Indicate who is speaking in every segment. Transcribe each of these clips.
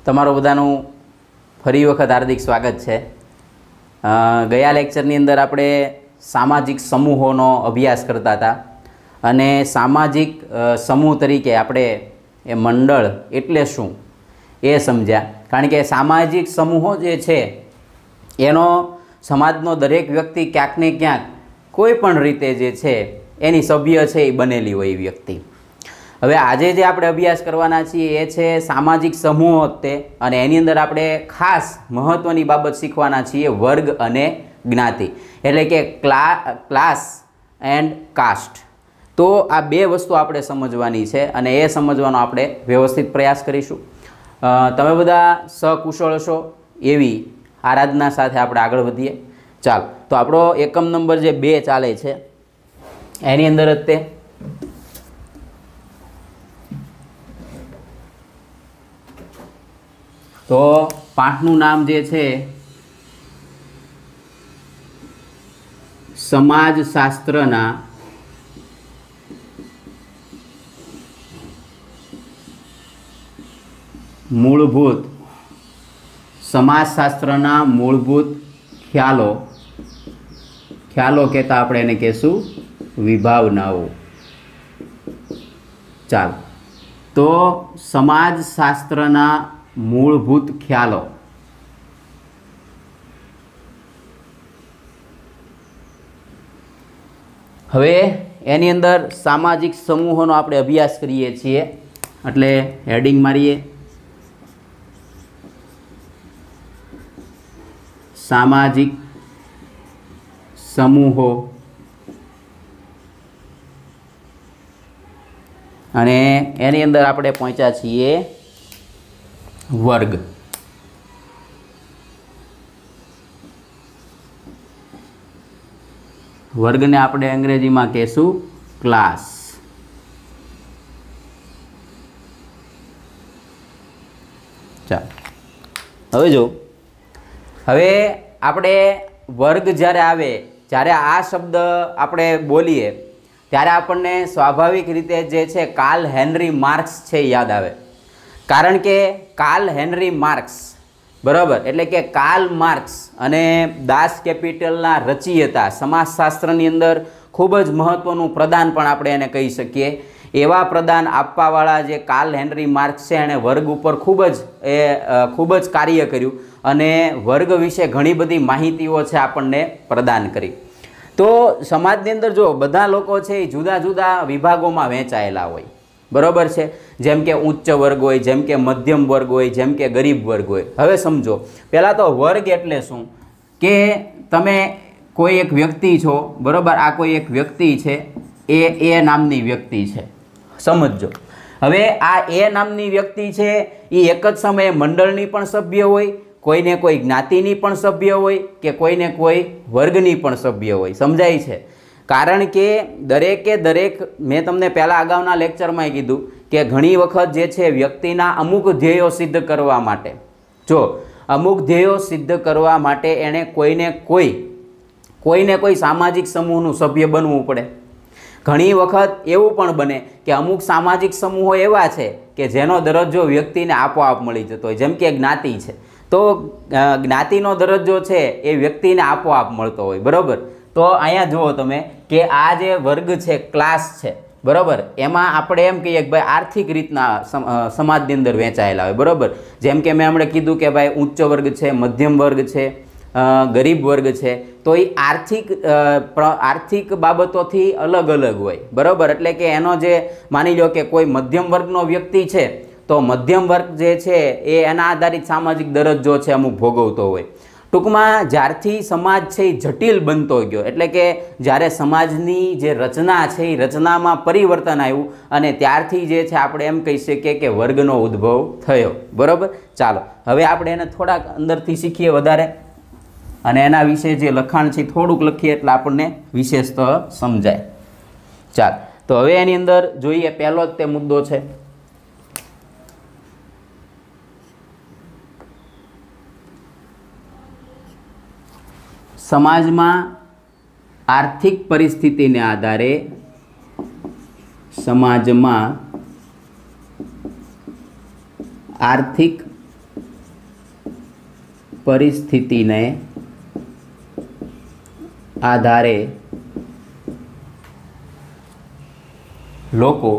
Speaker 1: તમારો બધાનું ફરી વખત હાર્દિક સ્વાગત છે। ગયા લેક્ચરની અંદર આપણે સામાજિક સમૂહોનો અભ્યાસ કરતા હતા અને સામાજિક સમૂહ તરીકે આપણે એ મંડળ એટલે શું એ સમજ્યા। કારણ કે સામાજિક સમૂહો જે છે એનો સમાજનો દરેક વ્યક્તિ ક્યાંક ને ક્યાંક કોઈ પણ રીતે જે છે એની સભ્ય છે એ બનેલી હોય વ્યક્તિ। હવે આજે જે આપણે અભ્યાસ કરવાના છીએ એ છે સામાજિક સમૂહો તે, અને એની અંદર આપણે ખાસ મહત્ત્વની બાબત શીખવાના છીએ વર્ગ અને જ્ઞાતિ, એટલે કે ક્લાસ એન્ડ કાસ્ટ। તો આ બે વસ્તુ આપણે સમજવાની છે અને એ સમજવાનો આપણે વ્યવસ્થિત પ્રયાસ કરીશું। તમે બધા સકુશળ છો એવી આરાધના સાથે આપણે આગળ વધીએ। ચાલો, તો આપણો એકમ નંબર જે 2 ચાલે છે એની અંદર જ તે તો પાઠનું નામ જે છે સમાજશાસ્ત્રના મૂળભૂત સમાજશાસ્ત્રના મૂળભૂત ખ્યાલો કહેતા આપણે એને કહેશું વિભાવનાઓ। ચાલો, તો સમાજશાસ્ત્રના મૂળભૂત ખ્યાલો। હવે એની અંદર સામાજિક સમૂહોનો આપણે અભ્યાસ કરીએ છીએ, એટલે હેડિંગ મારીએ સામાજિક સમૂહો, અને એની અંદર આપણે પહોંચ્યા છીએ વર્ગ। વર્ગને આપણે અંગ્રેજીમાં કહેશું ક્લાસ। ચાલો, હવે જો હવે આપણે વર્ગ જ્યારે આવે, જ્યારે આ શબ્દ આપણે બોલીએ ત્યારે આપણને સ્વાભાવિક રીતે જે છે કાર્લ હેનરી માર્ક્સ છે યાદ આવે। કારણ કે કાર્લ હેનરી માર્ક્સ, બરાબર, એટલે કે કાર્લ માર્ક્સ અને દાસ કેપિટલના રચયિતા, સમાજશાસ્ત્રની અંદર ખૂબ જ મહત્ત્વનું પ્રદાન પણ આપણે એને કહી શકીએ। એવા પ્રદાન આપવાવાળા જે કાર્લ હેનરી માર્ક્સ છે એણે વર્ગ ઉપર ખૂબ જ કાર્ય કર્યું અને વર્ગ વિશે ઘણી બધી માહિતીઓ છે આપણને પ્રદાન કરી। તો સમાજની અંદર જો બધા લોકો છે એ જુદા જુદા વિભાગોમાં વહેંચાયેલા હોય, બરાબર છે। જેમ કે ઉચ્ચ વર્ગ હોય, જેમ કે મધ્યમ વર્ગ હોય, જેમ કે ગરીબ વર્ગ હોય। હવે સમજો, પહેલાં તો વર્ગ એટલે શું કે તમે કોઈ એક વ્યક્તિ છો, બરાબર, આ કોઈ એક વ્યક્તિ છે, એ નામની વ્યક્તિ છે, સમજજો। હવે આ એ નામની વ્યક્તિ છે એ એક જ સમયે મંડળની પણ સભ્ય હોય, કોઈને કોઈ જ્ઞાતિની પણ સભ્ય હોય કે કોઈને કોઈ વર્ગની પણ સભ્ય હોય, સમજાય છે? કારણ કે દરેકે દરેક, મેં તમને પહેલાં અગાઉના લેક્ચરમાં કીધું કે ઘણી વખત જે છે વ્યક્તિના અમુક ધ્યેયો સિદ્ધ કરવા માટે, જો અમુક ધ્યેયો સિદ્ધ કરવા માટે એણે કોઈને કોઈ સામાજિક સમૂહનું સભ્ય બનવું પડે। ઘણી વખત એવું પણ બને કે અમુક સામાજિક સમૂહો એવા છે કે જેનો દરજ્જો વ્યક્તિને આપોઆપ મળી જતો હોય, જેમ કે જ્ઞાતિ છે, તો જ્ઞાતિનો દરજ્જો છે એ વ્યક્તિને આપોઆપ મળતો હોય, બરાબર। તો અહીંયા જુઓ તમે કે આ જે વર્ગ છે, ક્લાસ છે, બરાબર, એમાં આપણે એમ કહીએ કે ભાઈ આર્થિક રીતના સમાજની અંદર વહેંચાયેલા હોય, બરાબર। જેમ કે મેં હમણાં કીધું કે ભાઈ ઉચ્ચ વર્ગ છે, મધ્યમ વર્ગ છે, ગરીબ વર્ગ છે, તો એ આર્થિક બાબતોથી અલગ અલગ હોય, બરાબર। એટલે કે એનો જે માની લો કે કોઈ મધ્યમ વર્ગનો વ્યક્તિ છે તો મધ્યમ વર્ગ જે છે એ એના આધારિત સામાજિક દરજ્જો છે અમુક ભોગવતો હોય। ટૂંકમાં જ્યારથી સમાજ છે એ જટિલ બનતો ગયો, એટલે કે જ્યારે સમાજની જે રચના છે એ રચનામાં પરિવર્તન આવ્યું અને ત્યારથી જે છે આપણે એમ કહી શકીએ કે વર્ગનો ઉદ્ભવ થયો, બરાબર। ચાલો, હવે આપણે એને થોડાક અંદરથી શીખીએ વધારે, અને એના વિશે જે લખાણ છે થોડુંક લખીએ એટલે આપણને વિશેષ તો સમજાય। ચાલો, તો હવે એની અંદર જોઈએ, પહેલો જ તે મુદ્દો છે સમાજમાં આર્થિક પરિસ્થિતિને આધારે સમાજમાં આર્થિક પરિસ્થિતિને આધારે લોકો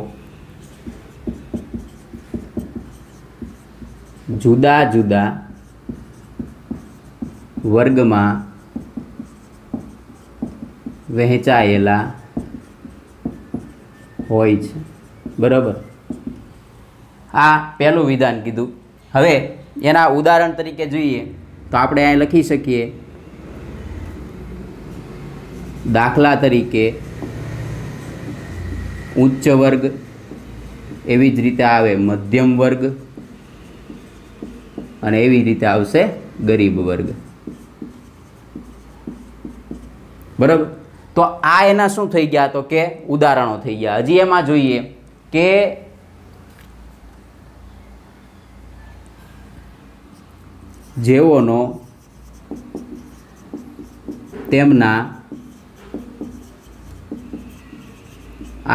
Speaker 1: જુદા જુદા વર્ગમાં વહેંચાયેલા હોય છે. બરાબર, આ પહેલું વિધાન કીધું. હવે એના ઉદાહરણ તરીકે જોઈએ તો આપણે અહીં લખી શકીએ, દાખલા તરીકે ઉચ્ચ વર્ગ, એવી જ રીતે આવે મધ્યમ વર્ગ, અને એવી રીતે આવશે ગરીબ વર્ગ. બરાબર, તો આ એના શું થઈ ગયા? તો કે ઉદાહરણો થઈ ગયા. હજી એમાં જોઈએ કે જેઓનો તેમના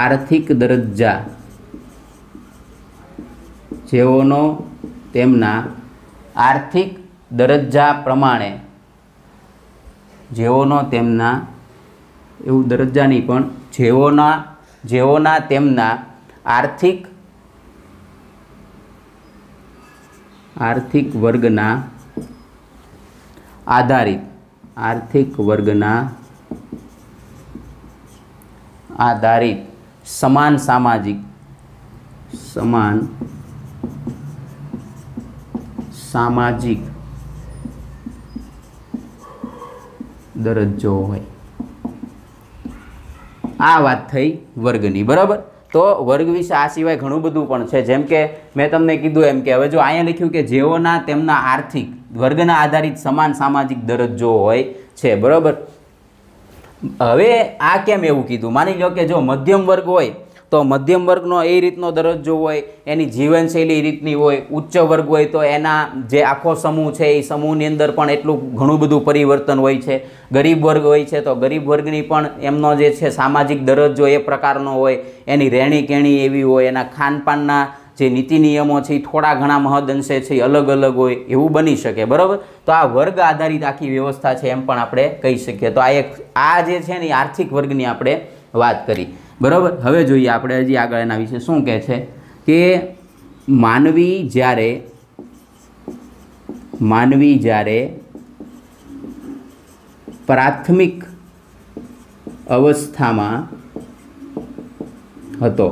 Speaker 1: આર્થિક દરજ્જા, જેઓનો તેમના આર્થિક દરજ્જા પ્રમાણે, જેઓનો તેમના, એવું દરજ્જા નહીં પણ જેઓના તેમના આર્થિક વર્ગના આધારિત સમાન સામાજિક દરજ્જો હોય. આ વાત થઈ વર્ગની. બરાબર, તો વર્ગ વિશે આ સિવાય ઘણું બધું પણ છે. જેમ કે મેં તમને કીધું એમ કે હવે જો અહીંયા લખ્યું કે જેઓના તેમના આર્થિક વર્ગના આધારિત સમાન સામાજિક દરજ્જો હોય છે. બરાબર, હવે આ કેમ એવું કીધું? માની લો કે જો મધ્યમ વર્ગ હોય તો મધ્યમ વર્ગનો એ રીતનો દરજ્જો હોય, એની જીવનશૈલી એ રીતની હોય. ઉચ્ચ વર્ગ હોય તો એના જે આખો સમૂહ છે એ સમૂહની અંદર પણ એટલું ઘણું બધું પરિવર્તન હોય છે. ગરીબ વર્ગ હોય છે તો ગરીબ વર્ગની પણ એમનો જે છે સામાજિક દરજ્જો એ પ્રકારનો હોય, એની રહેણી કહેણી એવી હોય, એના ખાનપાનના જે નીતિ નિયમો છે એ થોડા ઘણા મહદ અંશે છે અલગ અલગ હોય, એવું બની શકે. બરાબર, તો આ વર્ગ આધારિત આખી વ્યવસ્થા છે એમ પણ આપણે કહી શકીએ. તો આ જે છે ને એ આર્થિક વર્ગની આપણે વાત કરી. બરાબર, હવે જોઈએ આપણે હજી આગળ એના વિશે શું કહે છે કે માનવી જ્યારે પ્રાથમિક અવસ્થામાં હતો,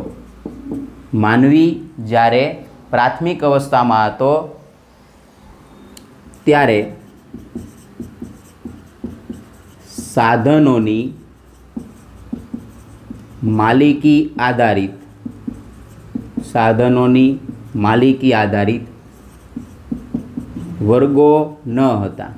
Speaker 1: માનવી જ્યારે પ્રાથમિક અવસ્થામાં હતો ત્યારે સાધનોની માલિકી આધારિત વર્ગો ન હતા.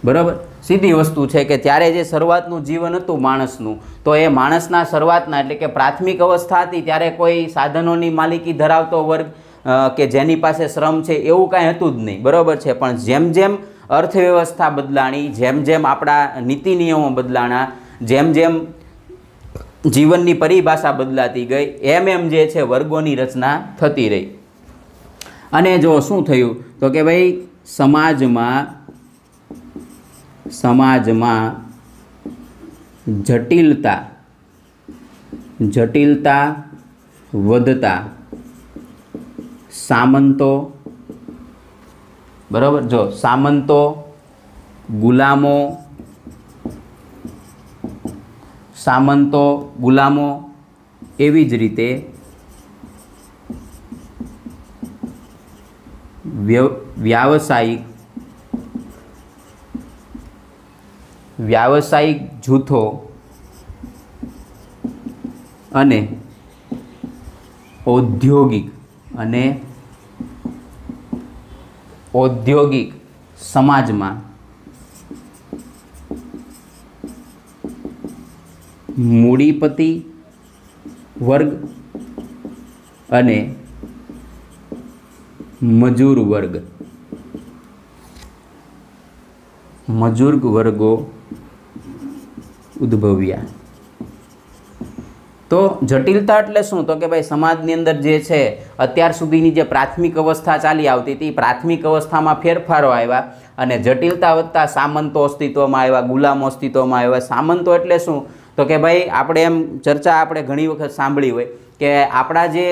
Speaker 1: બરાબર, સીધી વસ્તુ છે કે ત્યારે જે શરૂઆતનું જીવન હતું માણસનું, તો એ માણસના શરૂઆતના એટલે કે પ્રાથમિક અવસ્થા હતી ત્યારે કોઈ સાધનોની માલિકી ધરાવતો વર્ગ કે જેની પાસે શ્રમ છે એવું કાંઈ હતું જ નહીં. બરાબર છે, પણ જેમ જેમ અર્થવ્યવસ્થા બદલાણી, જેમ જેમ આપણા નીતિ નિયમો બદલાણા, જેમ જેમ જીવનની પરિભાષા બદલાતી ગઈ, એમ જે છે વર્ગોની રચના થતી રહી. અને જો શું થયું તો કે ભાઈ સમાજમાં જટિલતા વધતા સામંતો, બરાબર, જો સામંતો, ગુલામો, એવી જ રીતે વ્યાવસાયિક જૂથો અને ઔદ્યોગિક સમાજમાં મૂડીપતિ વર્ગ અને મજૂર વર્ગો ઉદ્ભવ્યા. તો જટિલતા એટલે શું? તો કે ભાઈ સમાજની અંદર જે છે અત્યાર સુધીની જે પ્રાથમિક અવસ્થા ચાલી આવતી હતી, પ્રાથમિક અવસ્થામાં ફેરફારો આવ્યા અને જટિલતા વધતા સામંતો અસ્તિત્વમાં આવ્યા, ગુલામો અસ્તિત્વમાં આવ્યા. સામંતો એટલે શું? તો કે ભાઈ આપણે એમ ચર્ચા આપણે ઘણી વખત સાંભળી હોય કે આપણા જે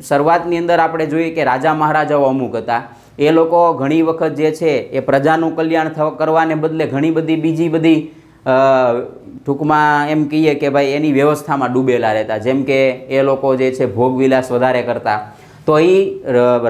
Speaker 1: શરૂઆતની અંદર આપણે જોઈએ કે રાજા મહારાજાઓ અમુક હતા, એ લોકો ઘણી વખત જે છે એ પ્રજાનું કલ્યાણ કરવાને બદલે ઘણી બધી બીજી બધી ટૂંકમાં એમ કહીએ કે ભાઈ એની વ્યવસ્થામાં ડૂબેલા રહેતા. જેમ કે એ લોકો જે છે ભોગવિલાસ વધારે કરતા, તો એ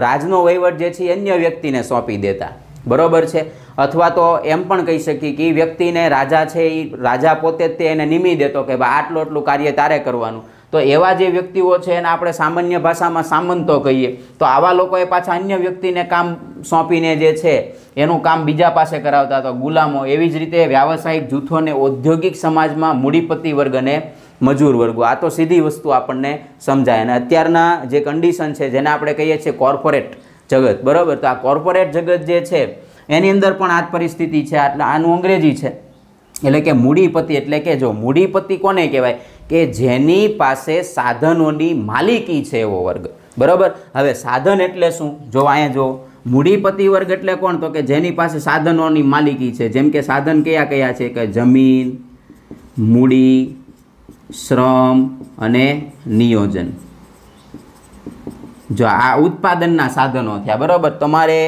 Speaker 1: રાજનો વહીવટ જે છે અન્ય વ્યક્તિને સોંપી દેતા, બરાબર છે. અથવા તો એમ પણ કહી શકીએ કે એ વ્યક્તિને રાજા છે એ રાજા પોતે જ તે એને નિમી દેતો કે ભાઈ આટલું આટલું કાર્ય તારે કરવાનું. તો એવા જે વ્યક્તિઓ છે એને આપણે સામાન્ય ભાષામાં સામંતો કહીએ. તો આવા લોકોએ પાછા અન્ય વ્યક્તિને કામ સોંપીને જે છે એનું કામ બીજા પાસે કરાવતા હતા, ગુલામો. એવી જ રીતે વ્યાવસાયિક જૂથોને ઔદ્યોગિક સમાજમાં મૂડીપતિ વર્ગ અને મજૂર વર્ગો. આ તો સીધી વસ્તુ આપણને સમજાય. અને અત્યારના જે કન્ડિશન છે જેને આપણે કહીએ છીએ કોર્પોરેટ જગત, બરાબર. તો આ કોર્પોરેટ જગત જે છે એની અંદર પણ આ જ પરિસ્થિતિ છે. એટલે આનું અંગ્રેજી છે એટલે કે મૂડીપતિ. એટલે કે જો મૂડીપતિ કોને કહેવાય? કે જેની પાસે સાધનોની માલિકી છે એવો વર્ગ, બરાબર. હવે સાધન એટલે શું? જો અહીંયા જો મૂડીપતિ વર્ગ એટલે કોણ? તો કે જેની પાસે સાધનોની માલિકી છે. જેમ કે સાધન કયા કયા છે? કે જમીન, મૂડી, શ્રમ અને નિયોજન. જો આ ઉત્પાદનના સાધનો થયા, બરાબર. તમારે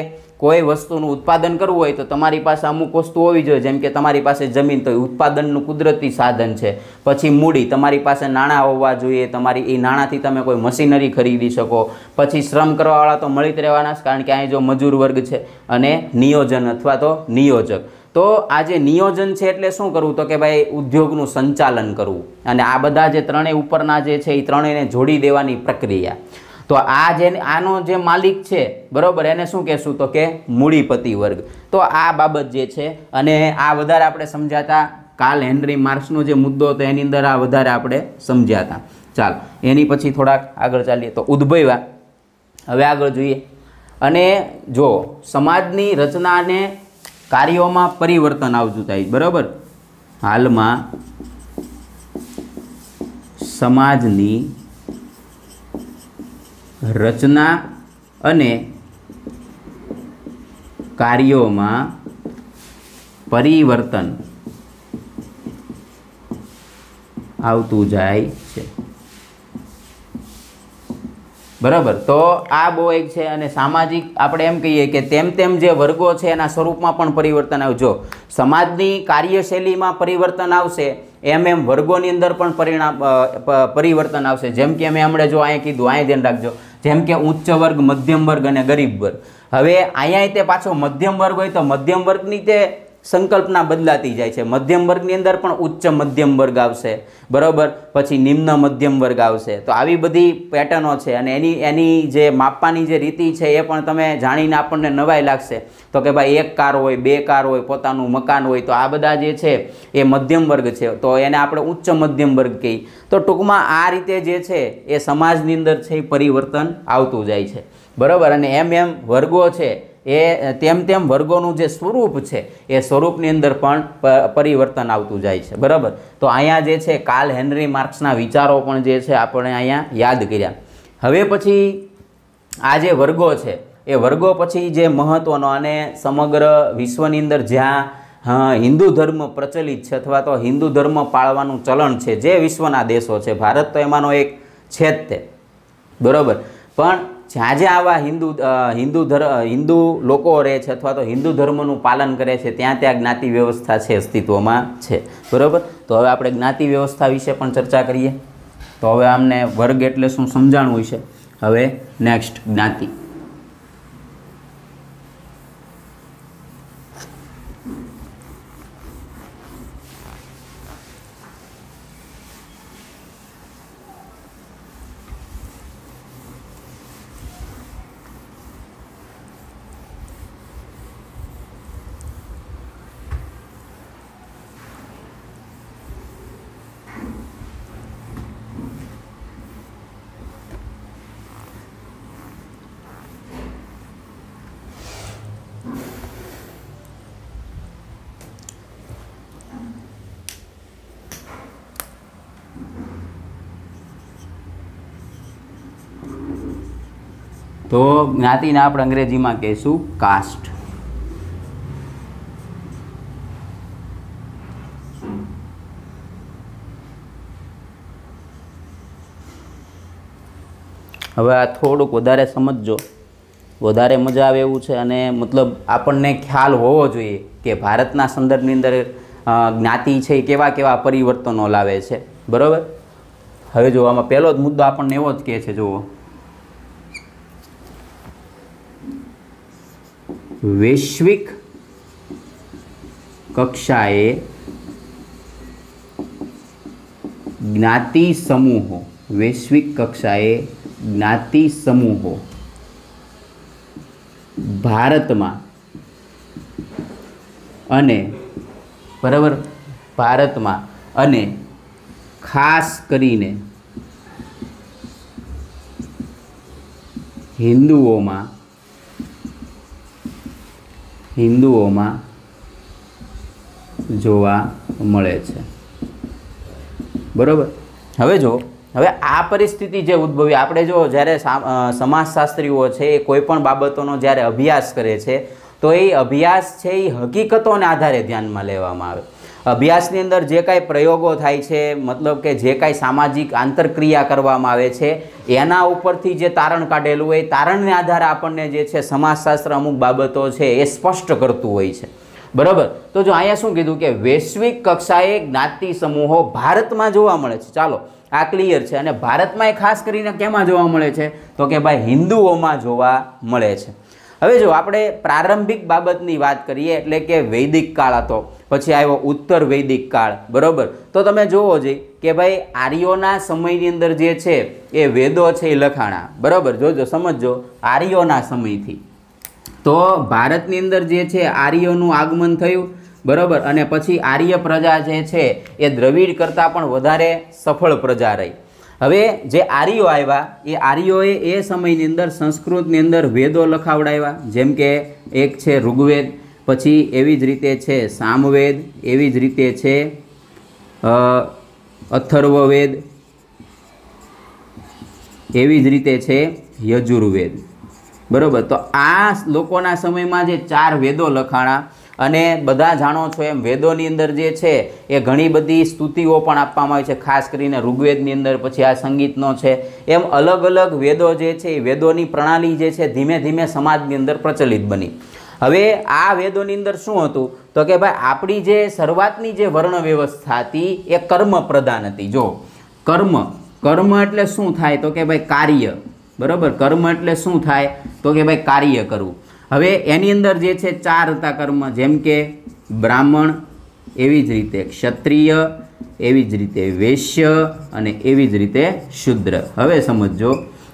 Speaker 1: કોઈ વસ્તુનું ઉત્પાદન કરવું હોય તો તમારી પાસે અમુક વસ્તુ હોવી જોઈએ. જેમ કે તમારી પાસે જમીન, તો ઉત્પાદનનું કુદરતી સાધન છે. પછી મૂડી, તમારી પાસે નાણાં હોવા જોઈએ, તમારી એ નાણાંથી તમે કોઈ મશીનરી ખરીદી શકો. પછી શ્રમ કરવાવાળા તો મળી જ રહેવાના, કારણ કે અહીં જો મજૂર વર્ગ છે. અને નિયોજન અથવા તો નિયોજક. તો આ જે નિયોજન છે એટલે શું કરવું? તો કે ભાઈ ઉદ્યોગનું સંચાલન કરવું. અને આ બધા જે ત્રણેય ઉપરના જે છે એ ત્રણેયને જોડી દેવાની પ્રક્રિયા. તો આ જે આનો જે માલિક છે, બરાબર, એને શું કહેશું? તો કે મૂડીપતિ વર્ગ. તો આ બાબત જે છે, અને આ વધારે આપણે સમજાતા કાર્લ હેનરી માર્ક્સનો જે મુદ્દો હતો એની અંદર આ વધારે આપણે સમજ્યા. ચાલ એની પછી થોડાક આગળ ચાલીએ. તો ઉદ્ભવ્યા, હવે આગળ જોઈએ. અને જો સમાજની રચના અને કાર્યોમાં પરિવર્તન આવતું થાય, બરાબર. હાલમાં સમાજની રચના અને કાર્યોમાં પરિવર્તન આવતું જાય છે, બરાબર. તો આ બહુ એક છે. અને સામાજિક આપણે એમ કહીએ કે તેમ તેમ જે વર્ગો છે એના સ્વરૂપમાં પણ પરિવર્તન આવે. જો સમાજની કાર્યશૈલીમાં પરિવર્તન આવશે એમ એમ વર્ગોની અંદર પણ પરિવર્તન આવશે. જેમ કે અમે હમણાં જો અહીંયા કીધું, અહીંયા ધ્યાન રાખજો. જેમ કે ઉચ્ચ વર્ગ, મધ્યમ વર્ગ અને ગરીબ વર્ગ. હવે અહીંયા તે પાછો મધ્યમ વર્ગ હોય તો મધ્યમ વર્ગની તે સંકલ્પના બદલાતી જાય છે. મધ્યમ વર્ગની અંદર પણ ઉચ્ચ મધ્યમ વર્ગ આવશે, બરાબર. પછી નિમ્ન મધ્યમ વર્ગ આવશે. તો આવી બધી પેટર્નો છે. અને એની જે માપવાની જે રીતિ છે એ પણ તમે જાણીને આપણને નવાઈ લાગશે. તો કે ભાઈ એક કાર હોય, બે કાર હોય, પોતાનું મકાન હોય. તો આ બધા જે છે એ મધ્યમ વર્ગ છે. તો એને આપણે ઉચ્ચ મધ્યમ વર્ગ કહીએ. તો ટૂંકમાં આ રીતે જે છે એ સમાજની અંદર છે એ પરિવર્તન આવતું જાય છે, બરાબર. અને એમ એમ વર્ગો છે એ તેમ તેમ વર્ગોનું જે સ્વરૂપ છે એ સ્વરૂપની અંદર પણ પરિવર્તન આવતું જાય છે, બરાબર. તો અહીંયા જે છે કાર્લ હેનરી માર્ક્સના વિચારો પણ જે છે આપણે અહીંયા યાદ કર્યા. હવે પછી આ જે વર્ગો છે એ વર્ગો પછી જે મહત્ત્વનો અને સમગ્ર વિશ્વની અંદર જ્યાં હિન્દુ ધર્મ પ્રચલિત છે અથવા તો હિન્દુ ધર્મ પાળવાનું ચલણ છે, જે વિશ્વના દેશો છે, ભારત તો એમાંનો એક છે જ તે, બરાબર. પણ જ્યાં જ્યાં આવા હિન્દુ લોકો રહે છે અથવા તો હિન્દુ ધર્મનું પાલન કરે છે ત્યાં ત્યાં જ્ઞાતિ વ્યવસ્થા છે અસ્તિત્વમાં છે, બરાબર. તો હવે આપણે જ્ઞાતિ વ્યવસ્થા વિશે પણ ચર્ચા કરીએ. તો હવે અમને વર્ગ એટલે શું સમજાણવું છે. હવે નેક્સ્ટ જ્ઞાતિ. તો જ્ઞાતિને આપણે અંગ્રેજીમાં કહીશું કાસ્ટ। હવે આ થોડુંક વધારે સમજજો, વધારે મજા આવે એવું છે, અને મતલબ આપણને ખ્યાલ હોવો જોઈએ કે ભારતના સંદર્ભની અંદર જ્ઞાતિ છે એ કેવા કેવા પરિવર્તનો લાવે છે, બરાબર। હવે જો આમાં પહેલો જ મુદ્દો આપણને એવો જ કહે છે, જુઓ, વૈશ્વિક કક્ષાએ જ્ઞાતિ સમૂહો, વૈશ્વિક કક્ષાએ જ્ઞાતિ સમૂહો ભારતમાં અને બરાબર ભારતમાં અને ખાસ કરીને હિન્દુઓમાં જોવા મળે છે, બરાબર। હવે જો હવે આ પરિસ્થિતિ જે ઉદ્ભવી, આપણે જો જ્યારે સમાજશાસ્ત્રીઓ છે એ કોઈ પણ બાબતોનો જ્યારે અભ્યાસ કરે છે તો એ અભ્યાસ છે એ હકીકતોને આધારે ધ્યાનમાં લેવામાં આવે। અભ્યાસની અંદર જે કાંઈ પ્રયોગો થાય છે, મતલબ કે જે કાંઈ સામાજિક આંતરક્રિયા કરવામાં આવે છે એના ઉપરથી જે તારણ કાઢેલું હોય, તારણને આધારે આપણને જે છે સમાજશાસ્ત્ર અમુક બાબતો છે એ સ્પષ્ટ કરતું હોય છે, બરાબર। તો જો અહીંયા શું કીધું કે વૈશ્વિક કક્ષાએ જ્ઞાતિ સમૂહો ભારતમાં જોવા મળે છે, ચાલો આ ક્લિયર છે। અને ભારતમાં એ ખાસ કરીને કેમાં જોવા મળે છે તો કે ભાઈ હિન્દુઓમાં જોવા મળે છે। હવે જો આપણે પ્રારંભિક બાબતની વાત કરીએ એટલે કે વૈદિક કાળ હતો, પછી આવ્યો ઉત્તર વૈદિક કાળ, બરાબર। તો તમે જોવો જોઈએ કે ભાઈ આર્યોના સમયની અંદર જે છે એ વેદો છે એ લખાણા, બરાબર। જોજો સમજો, આર્યોના સમયથી તો ભારતની અંદર જે છે આર્યોનું આગમન થયું, બરાબર। અને પછી આર્ય પ્રજા જે છે એ દ્રવિડ કરતાં પણ વધારે સફળ પ્રજા રહી। હવે જે આર્યો આવ્યા એ આર્યોએ એ સમયની અંદર સંસ્કૃતની અંદર વેદો લખાવડાવ્યા, જેમ કે એક છે ઋગ્વેદ, પછી એવી જ રીતે છે સામવેદ, એવી જ રીતે છે અથર્વવેદ, એવી જ રીતે છે યજુર્વેદ, બરાબર। તો આ લોકોના સમયમાં જે 4 વેદો લખાણા, અને બધા જાણો છો એમ વેદોની અંદર જે છે એ ઘણી બધી સ્તુતિઓ પણ આપવામાં આવી છે, ખાસ કરીને ઋગ્વેદની અંદર, પછી આ સંગીતનો છે, એમ અલગ અલગ વેદો જે છે એ વેદોની પ્રણાલી જે છે ધીમે ધીમે સમાજની અંદર પ્રચલિત બની। હવે આ વેદોની અંદર શું હતું તો કે ભાઈ આપણી જે શરૂઆતની જે વર્ણ વ્યવસ્થા હતી એ કર્મ પ્રધાન હતી। જો કર્મ એટલે શું થાય તો કે ભાઈ કાર્ય, બરાબર। કર્મ એટલે શું થાય તો કે ભાઈ કાર્ય કરવું। હવે એની અંદર જે છે 4 હતા કર્મ, જેમ કે બ્રાહ્મણ, એવી જ રીતે ક્ષત્રિય, એવી જ રીતે વૈશ્ય અને એવી જ રીતે શૂદ્ર। હવે સમજો,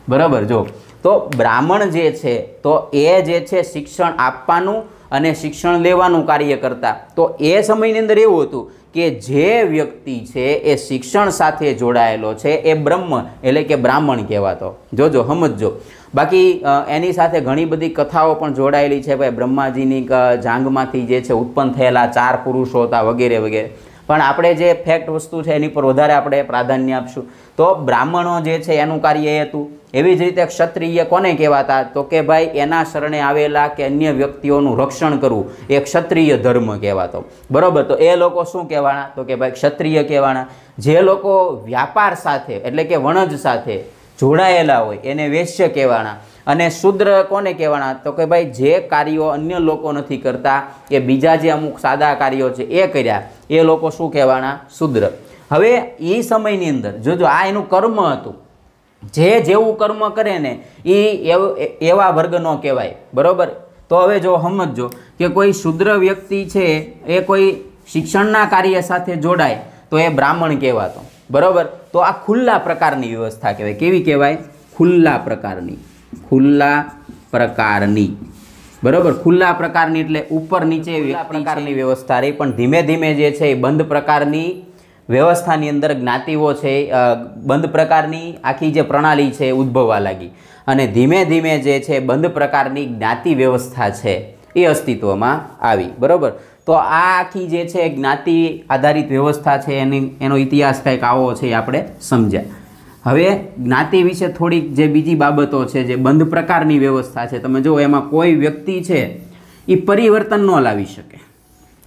Speaker 1: બરાબર। જો તો બ્રાહ્મણ જે છે તો એ જે છે શિક્ષણ આપવાનું અને શિક્ષણ લેવાનું કાર્ય કરતા। તો એ સમયની અંદર એવું હતું કે જે વ્યક્તિ છે એ શિક્ષણ સાથે જોડાયેલો છે એ બ્રહ્મ એટલે કે બ્રાહ્મણ કહેવાતો। જોજો સમજો, બાકી એની સાથે ઘણી બધી કથાઓ પણ જોડાયેલી છે, ભાઈ બ્રહ્માજીની જાંઘમાંથી જે છે ઉત્પન્ન થયેલા 4 પુરુષો હતા વગેરે વગેરે, પણ આપણે જે ફેક્ટ વસ્તુ છે એની પર વધારે આપણે પ્રાધાન્ય આપશું। તો બ્રાહ્મણો જે છે એનું કાર્ય એ હતું। એવી જ રીતે ક્ષત્રિય કોને કહેવાતા તો કે ભાઈ એના શરણે આવેલા કે અન્ય વ્યક્તિઓનું રક્ષણ કરવું એ ક્ષત્રિય ધર્મ કહેવાતો, બરાબર। તો એ લોકો શું કહેવાના તો કે ભાઈ ક્ષત્રિય કહેવાના। જે લોકો વ્યાપાર સાથે એટલે કે વણજ સાથે જોડાયેલા હોય એને વૈશ્ય કહેવાના। અને શૂદ્ર કોને કહેવાના તો કે ભાઈ જે કાર્યો અન્ય લોકો નથી કરતા એ બીજા જે અમુક સાદા કાર્યો છે એ કર્યા એ લોકો શું કહેવાના શૂદ્ર। હવે એ સમયની અંદર જોજો આ એનું કર્મ હતું, જે જેવું કર્મ કરે ને એ એવા વર્ગનો કહેવાય, બરાબર। તો હવે જો સમજો કે કોઈ શૂદ્ર વ્યક્તિ છે એ કોઈ શિક્ષણના કાર્ય સાથે જોડાય તો એ બ્રાહ્મણ કહેવાતો, બરાબર। તો આ ખુલ્લા પ્રકારની વ્યવસ્થા કહેવાય, કેવી કહેવાય ખુલ્લા પ્રકારની, બરાબર। ખુલ્લા પ્રકારની એટલે ઉપર નીચે પ્રકારની વ્યવસ્થા રહી, પણ ધીમે ધીમે જે છે એ બંધ પ્રકારની વ્યવસ્થાની અંદર જ્ઞાતિઓ છે બંધ પ્રકારની આખી જે પ્રણાલી છે ઉદ્ભવવા લાગી, અને ધીમે ધીમે જે છે બંધ પ્રકારની જ્ઞાતિ વ્યવસ્થા છે એ અસ્તિત્વમાં આવી, બરાબર। તો આ આખી જે છે જ્ઞાતિ આધારિત વ્યવસ્થા છે એનો ઇતિહાસ કંઈક આવો છે એ આપણે સમજ્યા। હવે જ્ઞાતિ વિશે થોડીક જે બીજી બાબતો છે, જે બંધ પ્રકારની વ્યવસ્થા છે, તમે જુઓ એમાં કોઈ વ્યક્તિ છે એ પરિવર્તન ન લાવી શકે.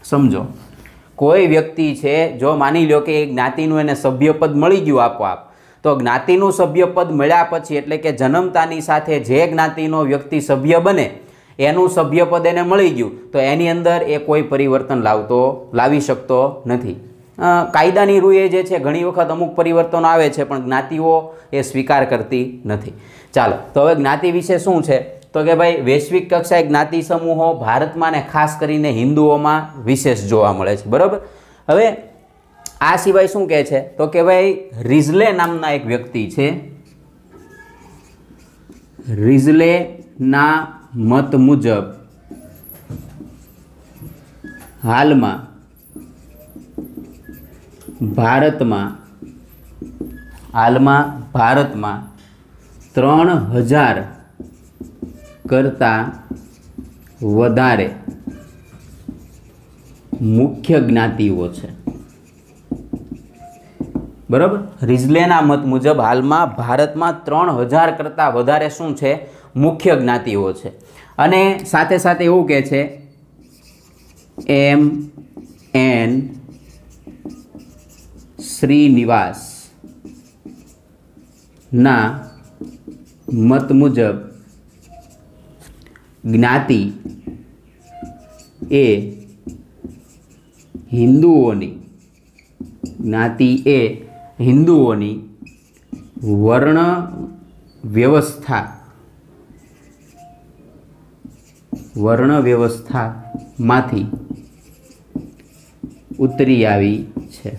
Speaker 1: સમજો, કોઈ વ્યક્તિ છે, જો માની લો કે એ જ્ઞાતિનું એને સભ્યપદ મળી ગયું આપોઆપ, તો જ્ઞાતિનું સભ્યપદ મળ્યા પછી એટલે કે જન્મતાની સાથે જે જ્ઞાતિનો વ્યક્તિ સભ્ય બને એનું સભ્યપદ એને મળી ગયું, તો એની અંદર એ કોઈ પરિવર્તન લાવી શકતો નથી. કાયદાની રૂએ જે છે ઘણી વખત અમુક પરિવર્તનો આવે છે, પણ જ્ઞાતિઓ એ સ્વીકાર કરતી નથી. ચાલો, તો હવે જ્ઞાતિ વિશે શું છે, તો કે ભાઈ વૈશ્વિક કક્ષાએ જ્ઞાતિ સમૂહો ભારતમાં ને ખાસ કરીને હિન્દુઓમાં વિશેષ જોવા મળે છે. બરાબર. હવે આ સિવાય શું કહે છે, તો કે ભાઈ રિઝલે નામના એક વ્યક્તિ છે. રિઝલેના મત મુજબ હાલમાં ભારતમાં 3000 કરતાં વધારે મુખ્ય જ્ઞાતિઓ છે. બરાબર. રિઝલેના મત મુજબ હાલમાં ભારતમાં 3000 કરતાં વધારે શું છે, મુખ્ય જ્ઞાતિઓ છે. અને સાથે સાથે એવું કહે છે M.N. શ્રીનિવાસ ના મત મુજબ જ્ઞાતિ એ હિન્દુઓની વર્ણ વ્યવસ્થામાંથી ઉતરી આવી છે.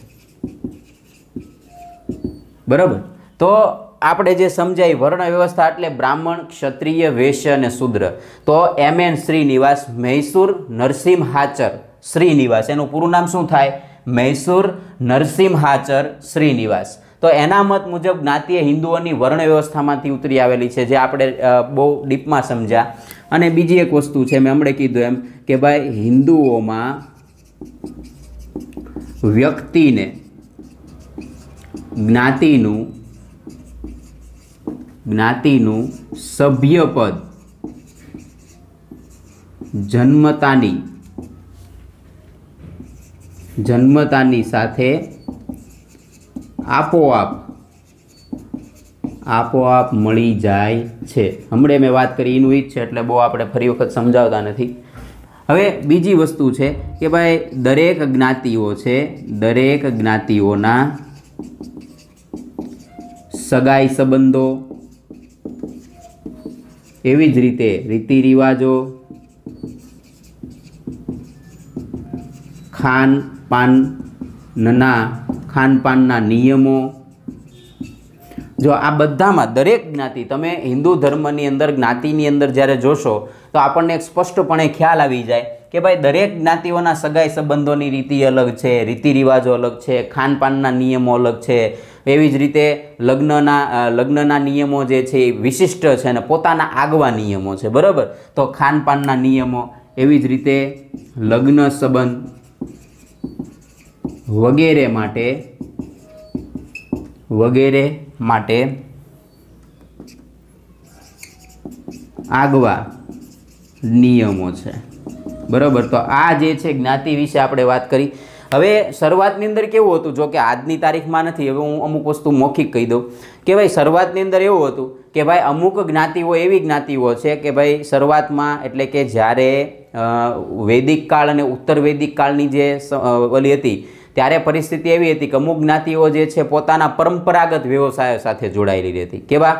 Speaker 1: બરાબર. તો આપણે જે સમજાય વર્ણ વ્યવસ્થા એટલે બ્રાહ્મણ, ક્ષત્રિય, વૈશ્ય અને શૂદ્ર. તો M.N. શ્રીનિવાસ, મૈસૂર નરસિંહાચર શ્રીનિવાસ, એનું પૂરું નામ શું થાય, મૈસૂર નરસિંહાચર શ્રીનિવાસ. તો એના મત મુજબ જ્ઞાતિ એ હિન્દુઓની વર્ણ વ્યવસ્થામાંથી ઉતરી આવેલી છે, જે આપણે બહુ ડીપમાં સમજ્યા. અને બીજી એક વસ્તુ છે, મેં હમણાં કીધું એમ કે ભાઈ હિન્દુઓમાં વ્યક્તિને જ્ઞાતિનું સભ્યપદ જન્મતાની સાથે આપોઆપ મળી જાય છે. હમણાં મેં વાત કરી એનું જ છે, એટલે બહુ આપણે ફરી વખત સમજાવતા નથી. હવે બીજી વસ્તુ છે કે ભાઈ દરેક જ્ઞાતિઓના સગાઈ સંબંધો, એવી જ રીતે રીતિ રિવાજો, ખાનપાનના નિયમો, જો આ બધામાં દરેક જ્ઞાતિ, તમે હિન્દુ ધર્મની અંદર જ્ઞાતિની અંદર જ્યારે જોશો તો આપણને એક સ્પષ્ટપણે ખ્યાલ આવી જાય કે ભાઈ દરેક જ્ઞાતિઓના સગાઈ સંબંધોની રીતિ અલગ છે, રીતિ રિવાજો અલગ છે, ખાનપાનના નિયમો અલગ છે. એવી જ રીતે લગ્નના નિયમો જે છે એ વિશિષ્ટ છે અને પોતાના આગવા નિયમો છે. બરાબર. તો ખાનપાનના નિયમો, એવી જ રીતે લગ્ન સંબંધ વગેરે માટે આગવા નિયમો છે. બરાબર. તો આ જે છે જ્ઞાતિ વિશે આપણે વાત કરી. હવે શરૂઆતની અંદર કેવું હતું, જો કે આજની તારીખમાં નથી, હવે હું અમુક વસ્તુ મૌખિક કહી દઉં કે ભાઈ શરૂઆતની અંદર એવું હતું કે ભાઈ અમુક જ્ઞાતિઓ એવી જ્ઞાતિઓ છે કે ભાઈ શરૂઆતમાં એટલે કે જ્યારે વૈદિક કાળ અને ઉત્તર વૈદિક કાળની જે ઓલી હતી ત્યારે પરિસ્થિતિ એવી હતી કે અમુક જ્ઞાતિઓ જે છે પોતાના પરંપરાગત વ્યવસાયો સાથે જોડાયેલી હતી. કેવા?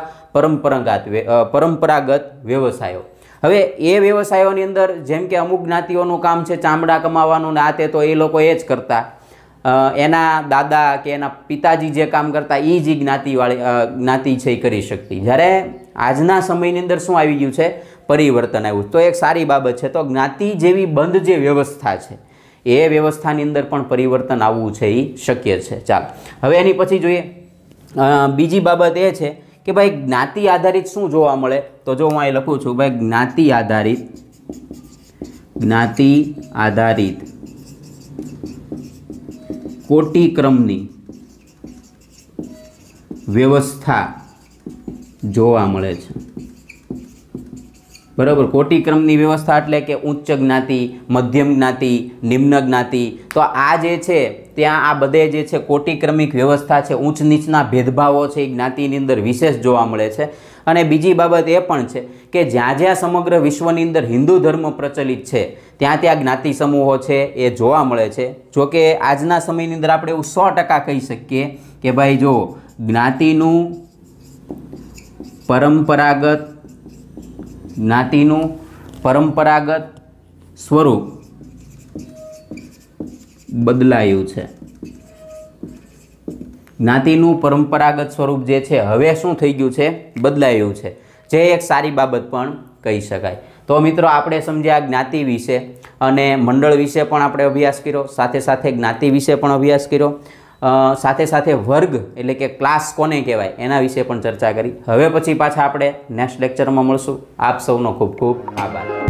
Speaker 1: પરંપરાગત વ્યવસાયો. હવે એ વ્યવસાયોની અંદર જેમ કે અમુક જ્ઞાતિઓનું કામ છે ચામડા કમાવાનું ને આ તે, તો એ લોકો એ જ કરતા. એના દાદા કે એના પિતાજી જે કામ કરતા એ જ જ્ઞાતિ છે એ કરી શકતી. જ્યારે આજના સમયની અંદર શું આવી ગયું છે, પરિવર્તન આવ્યું. તો એક સારી બાબત છે. તો જ્ઞાતિ જેવી બંધ જે વ્યવસ્થા છે એ વ્યવસ્થાની અંદર પણ પરિવર્તન આવવું છે એ શક્ય છે. ચાલો, હવે એની પછી જોઈએ બીજી બાબત એ છે કે ભાઈ જ્ઞાતિ આધારિત શું જોવા મળે. તો જો હું અહીં લખું છું ભાઈ જ્ઞાતિ આધારિત કોટિક્રમની વ્યવસ્થા જોવા મળે છે। બરાબર, કોટિક્રમની વ્યવસ્થા એટલે કે ઉચ્ચ જ્ઞાતિ, મધ્યમ જ્ઞાતિ, નિમ્ન જ્ઞાતિ, તો આ જે છે ત્યાં આ બધે જે છે કોટિક્રમિક વ્યવસ્થા છે, ઊંચ નીચના ભેદભાવો છે એ જ્ઞાતિની અંદર વિશેષ જોવા મળે છે। અને બીજી બાબત એ પણ છે કે જ્યાં જ્યાં સમગ્ર વિશ્વની અંદર હિન્દુ ધર્મ પ્રચલિત છે ત્યાં ત્યાં જ્ઞાતિ સમૂહો છે એ જોવા મળે છે। જો કે આજના સમયની અંદર આપણે એવું 100% કહી શકીએ કે ભાઈ જો જ્ઞાતિનું પરંપરાગત સ્વરૂપ બદલાયું છે। જ્ઞાતિનું પરંપરાગત સ્વરૂપ જે છે હવે શું થઈ ગયું છે? બદલાયું છે, જે એક સારી બાબત પણ કહી શકાય। તો મિત્રો આપણે સમજ્યા જ્ઞાતિ વિશે અને મંડળ વિશે પણ આપણે અભ્યાસ કર્યો, સાથે સાથે જ્ઞાતિ વિશે પણ અભ્યાસ કર્યો, સાથે સાથે વર્ગ એટલે કે ક્લાસ કોને કહેવાય એના વિશે પણ ચર્ચા કરી। હવે પછી પાછા આપણે નેક્સ્ટ લેક્ચરમાં મળશું। આપ સૌનો ખૂબ ખૂબ આભાર।